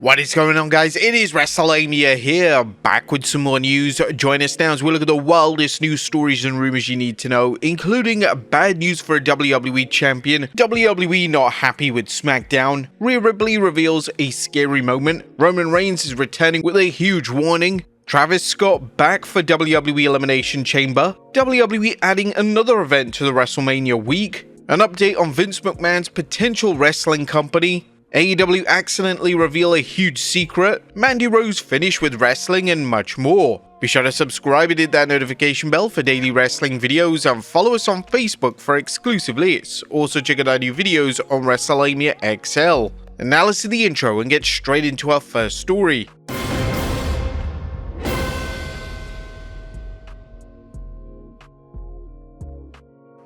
What is going on, guys? It is Wrestlelamia here, back with some more news. Join us now as we look at the wildest news stories and rumors you need to know, including bad news for a WWE Champion, WWE not happy with Smackdown, Rhea Ripley reveals a scary moment, Roman Reigns is returning with a huge warning, Travis Scott back for WWE Elimination Chamber, WWE adding another event to the WrestleMania week, an update on Vince McMahon's potential wrestling company, AEW accidentally reveal a huge secret, Mandy Rose finish with wrestling, and much more. Be sure to subscribe and hit that notification bell for daily wrestling videos and follow us on Facebook for exclusive lists. Also check out our new videos on Wrestlelamia XL. And now let's do the intro and get straight into our first story.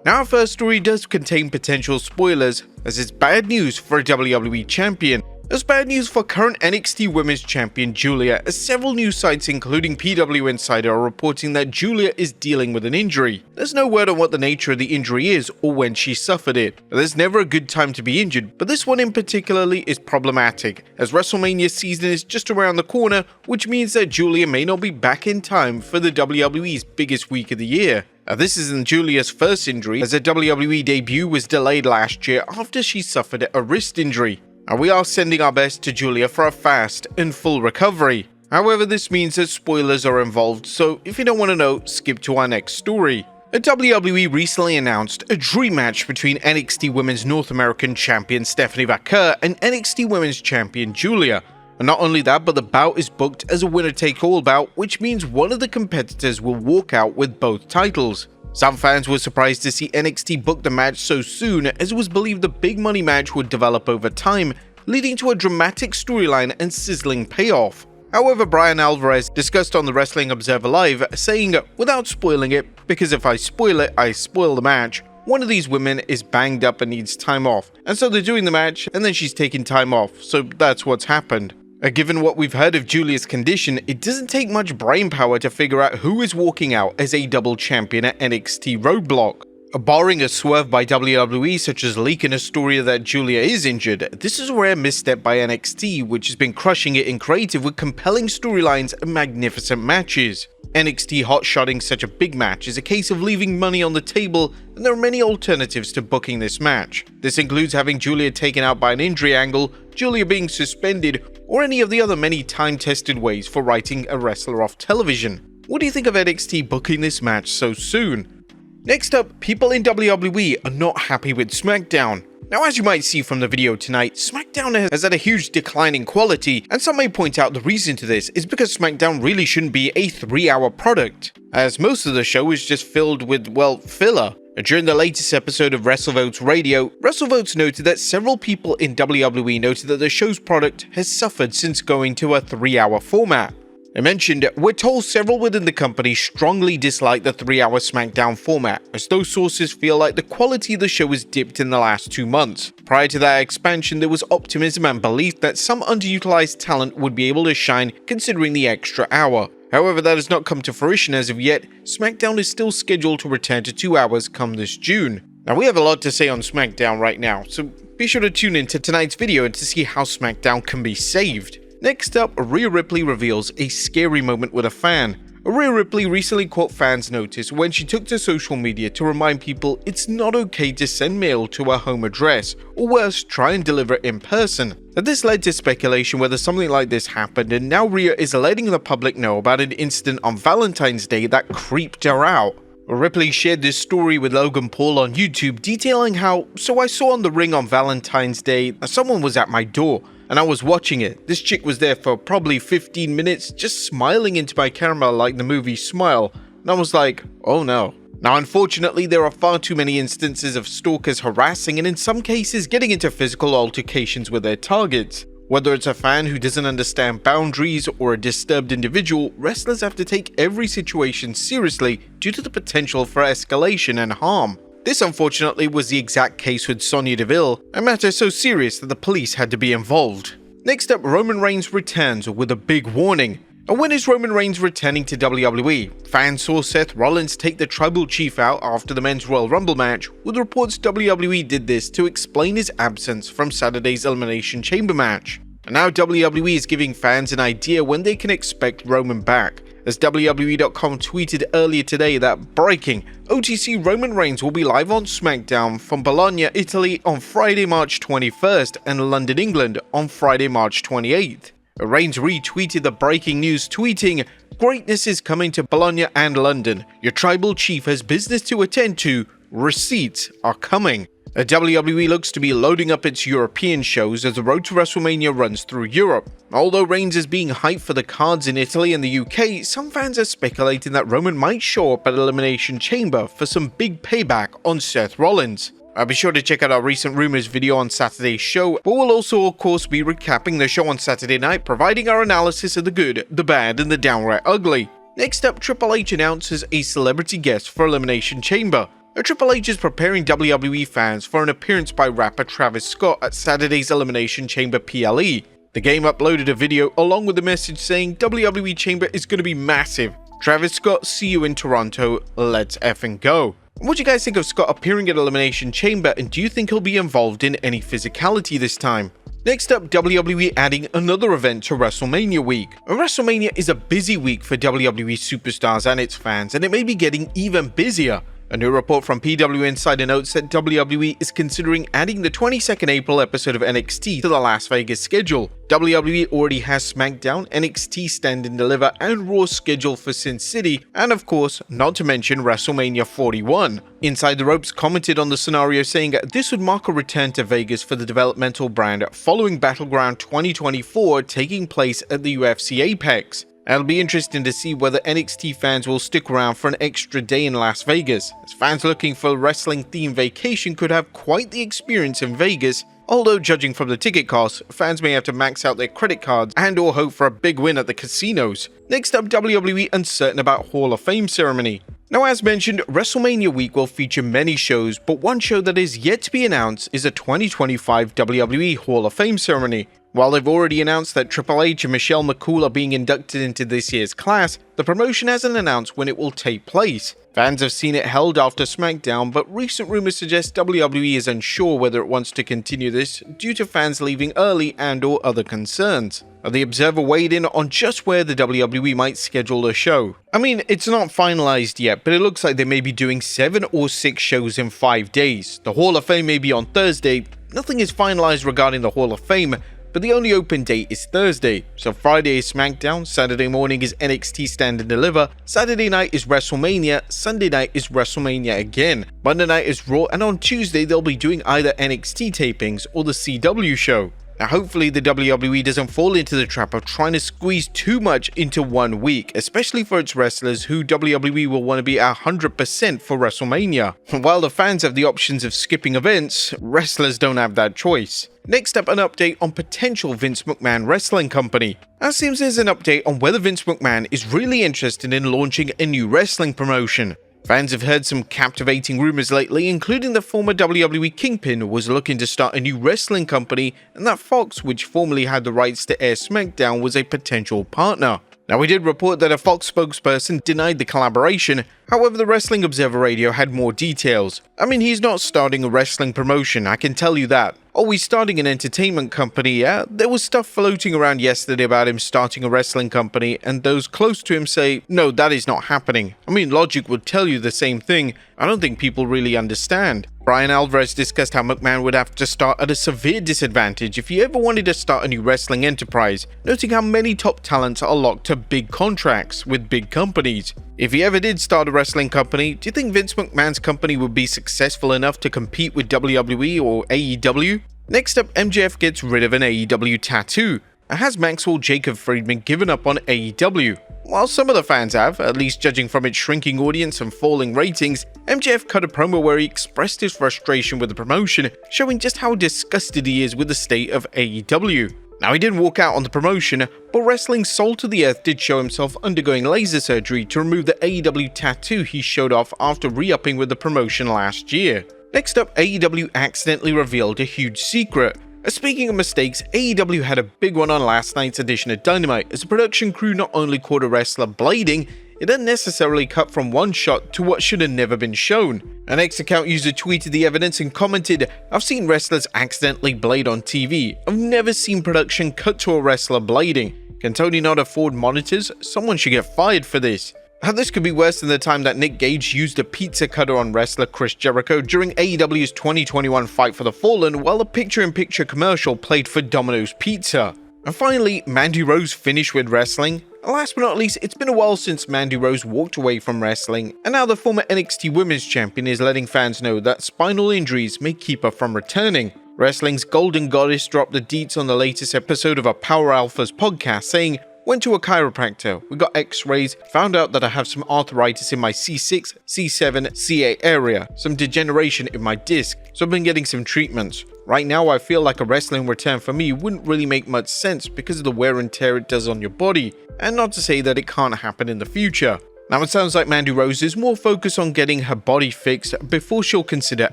Now our first story does contain potential spoilers, as it's bad news for a WWE Champion. It's bad news for current NXT Women's Champion Julia, as several news sites including PW Insider are reporting that Julia is dealing with an injury. There's no word on what the nature of the injury is or when she suffered it. There's never a good time to be injured, but this one in particularly is problematic, as WrestleMania season is just around the corner, which means that Julia may not be back in time for the WWE's biggest week of the year. This isn't Julia's first injury, as her WWE debut was delayed last year after she suffered a wrist injury. We are sending our best to Julia for a fast and full recovery. However, this means that spoilers are involved, so if you don't want to know, skip to our next story. WWE recently announced a dream match between NXT Women's North American Champion Stephanie Vaquer and NXT Women's Champion Julia. And not only that, but the bout is booked as a winner-take-all bout, which means one of the competitors will walk out with both titles. Some fans were surprised to see NXT book the match so soon, as it was believed the big money match would develop over time, leading to a dramatic storyline and sizzling payoff. However, Brian Alvarez discussed on the Wrestling Observer Live, saying, without spoiling it, because if I spoil it, I spoil the match, one of these women is banged up and needs time off, and so they're doing the match and then she's taking time off, so that's what's happened. Given what we've heard of Julia's condition, it doesn't take much brain power to figure out who is walking out as a double champion at NXT Roadblock. Barring a swerve by WWE such as leaking a story that Julia is injured, this is a rare misstep by NXT, which has been crushing it in creative with compelling storylines and magnificent matches. NXT hot-shotting such a big match is a case of leaving money on the table, and there are many alternatives to booking this match. This includes having Julia taken out by an injury angle, Julia being suspended, or any of the other many time-tested ways for writing a wrestler off television. What do you think of NXT booking this match so soon? Next up, people in WWE are not happy with Smackdown. Now, as you might see from the video tonight, Smackdown has had a huge decline in quality, and some may point out the reason to this is because Smackdown really shouldn't be a 3-hour product, as most of the show is just filled with, well, filler. During the latest episode of WrestleVotes Radio, WrestleVotes noted that several people in WWE noted that the show's product has suffered since going to a 3-hour format. They mentioned, we're told several within the company strongly dislike the 3-hour SmackDown format, as those sources feel like the quality of the show has dipped in the last 2 months. Prior to that expansion, there was optimism and belief that some underutilized talent would be able to shine considering the extra hour. However, that has not come to fruition as of yet. SmackDown is still scheduled to return to 2 hours come this June. Now, we have a lot to say on SmackDown right now, so be sure to tune in to tonight's video to see how SmackDown can be saved. Next up, Rhea Ripley reveals a scary moment with a fan. Rhea Ripley recently caught fans' notice when she took to social media to remind people it's not okay to send mail to her home address, or worse, try and deliver it in person. This led to speculation whether something like this happened, and now Rhea is letting the public know about an incident on Valentine's Day that creeped her out. Ripley shared this story with Logan Paul on YouTube, detailing how, so I saw on the ring on Valentine's Day, someone was at my door, and I was watching it. This chick was there for probably 15 minutes, just smiling into my camera like the movie Smile, and I was like, oh no. Now, unfortunately, there are far too many instances of stalkers harassing and in some cases getting into physical altercations with their targets. Whether it's a fan who doesn't understand boundaries or a disturbed individual, wrestlers have to take every situation seriously due to the potential for escalation and harm. This unfortunately was the exact case with Sonya Deville, a matter so serious that the police had to be involved. Next up, Roman Reigns returns with a big warning. And when is Roman Reigns returning to WWE? Fans saw Seth Rollins take the Tribal Chief out after the Men's Royal Rumble match, with reports WWE did this to explain his absence from Saturday's Elimination Chamber match. And now WWE is giving fans an idea when they can expect Roman back, as WWE.com tweeted earlier today that breaking, OTC Roman Reigns will be live on Smackdown from Bologna, Italy on Friday, March 21st and London, England on Friday, March 28th. Reigns retweeted the breaking news, tweeting, "Greatness is coming to Bologna and London. Your tribal chief has business to attend to. Receipts are coming." WWE looks to be loading up its European shows as the road to WrestleMania runs through Europe. Although Reigns is being hyped for the cards in Italy and the UK, some fans are speculating that Roman might show up at Elimination Chamber for some big payback on Seth Rollins. Be sure to check out our recent Rumors video on Saturday's show, but we'll also of course be recapping the show on Saturday night, providing our analysis of the good, the bad and the downright ugly. Next up, Triple H announces a celebrity guest for Elimination Chamber. Triple H is preparing WWE fans for an appearance by rapper Travis Scott at Saturday's Elimination Chamber PLE. The game uploaded a video along with a message saying WWE Chamber is going to be massive. Travis Scott, see you in Toronto, let's effing go. What do you guys think of Scott appearing at Elimination Chamber, and do you think he'll be involved in any physicality this time? Next up, WWE adding another event to WrestleMania week. WrestleMania is a busy week for WWE superstars and its fans, and it may be getting even busier. A new report from PW Insider notes that WWE is considering adding the 22nd April episode of NXT to the Las Vegas schedule. WWE already has SmackDown, NXT Stand and Deliver, and Raw scheduled for Sin City, and of course, not to mention WrestleMania 41. Inside the Ropes commented on the scenario saying this would mark a return to Vegas for the developmental brand following Battleground 2024 taking place at the UFC Apex. It'll be interesting to see whether NXT fans will stick around for an extra day in Las Vegas, as fans looking for a wrestling-themed vacation could have quite the experience in Vegas, although judging from the ticket costs, fans may have to max out their credit cards and or hope for a big win at the casinos. Next up, WWE uncertain about Hall of Fame ceremony. Now, as mentioned, WrestleMania week will feature many shows, but one show that is yet to be announced is a 2025 WWE Hall of Fame ceremony. While they've already announced that Triple H and Michelle McCool are being inducted into this year's class, the promotion hasn't announced when it will take place. Fans have seen it held after SmackDown, but recent rumors suggest WWE is unsure whether it wants to continue this due to fans leaving early and or other concerns. The Observer weighed in on just where the WWE might schedule the show. I mean, it's not finalized yet, but it looks like they may be doing 7 or 6 shows in 5 days. The Hall of Fame may be on Thursday. Nothing is finalized regarding the Hall of Fame, but the only open date is Thursday. So Friday is SmackDown, Saturday morning is NXT Stand and Deliver, Saturday night is WrestleMania, Sunday night is WrestleMania again, Monday night is Raw, and on Tuesday they'll be doing either NXT tapings or the CW show. Now hopefully the WWE doesn't fall into the trap of trying to squeeze too much into 1 week, especially for its wrestlers who WWE will want to be 100% for WrestleMania. While the fans have the options of skipping events, wrestlers don't have that choice. Next up, an update on potential Vince McMahon wrestling company. It seems there's an update on whether Vince McMahon is really interested in launching a new wrestling promotion. Fans have heard some captivating rumors lately, including the former WWE Kingpin was looking to start a new wrestling company, and that Fox, which formerly had the rights to air SmackDown, was a potential partner. Now, we did report that a Fox spokesperson denied the collaboration, however the Wrestling Observer Radio had more details. I mean, he's not starting a wrestling promotion, I can tell you that. Oh, he's starting an entertainment company, yeah? There was stuff floating around yesterday about him starting a wrestling company, and those close to him say, no, that is not happening. I mean, logic would tell you the same thing. I don't think people really understand. Brian Alvarez discussed how McMahon would have to start at a severe disadvantage if he ever wanted to start a new wrestling enterprise, noting how many top talents are locked to big contracts with big companies. If he ever did start a wrestling company, do you think Vince McMahon's company would be successful enough to compete with WWE or AEW? Next up, MJF gets rid of an AEW tattoo. Has Maxwell Jacob Friedman given up on AEW? While some of the fans have, at least judging from its shrinking audience and falling ratings, MJF cut a promo where he expressed his frustration with the promotion, showing just how disgusted he is with the state of AEW. Now, he didn't walk out on the promotion, but Wrestling Soul to the Earth did show himself undergoing laser surgery to remove the AEW tattoo he showed off after re-upping with the promotion last year. Next up, AEW accidentally revealed a huge secret. Speaking of mistakes, AEW had a big one on last night's edition of Dynamite, as the production crew not only caught a wrestler blading, it unnecessarily cut from one shot to what should have never been shown. An X account user tweeted the evidence and commented, "I've seen wrestlers accidentally blade on TV. I've never seen production cut to a wrestler blading. Can Tony not afford monitors? Someone should get fired for this." How this could be worse than the time that Nick Gage used a pizza cutter on wrestler Chris Jericho during AEW's 2021 Fight for the Fallen while a picture-in-picture commercial played for Domino's Pizza. And finally, Mandy Rose finished with wrestling. Last but not least, it's been a while since Mandy Rose walked away from wrestling, and now the former NXT Women's Champion is letting fans know that spinal injuries may keep her from returning. Wrestling's Golden Goddess dropped the deets on the latest episode of a Power Alphas podcast, saying, "Went to a chiropractor, we got x-rays, found out that I have some arthritis in my C6, C7, C8 area, some degeneration in my disc, so I've been getting some treatments. Right now I feel like a wrestling return for me wouldn't really make much sense because of the wear and tear it does on your body, and not to say that it can't happen in the future." Now it sounds like Mandy Rose is more focused on getting her body fixed before she'll consider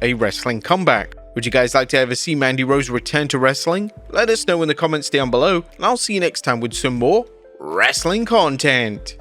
a wrestling comeback. Would you guys like to ever see Mandy Rose return to wrestling? Let us know in the comments down below, and I'll see you next time with some more wrestling content.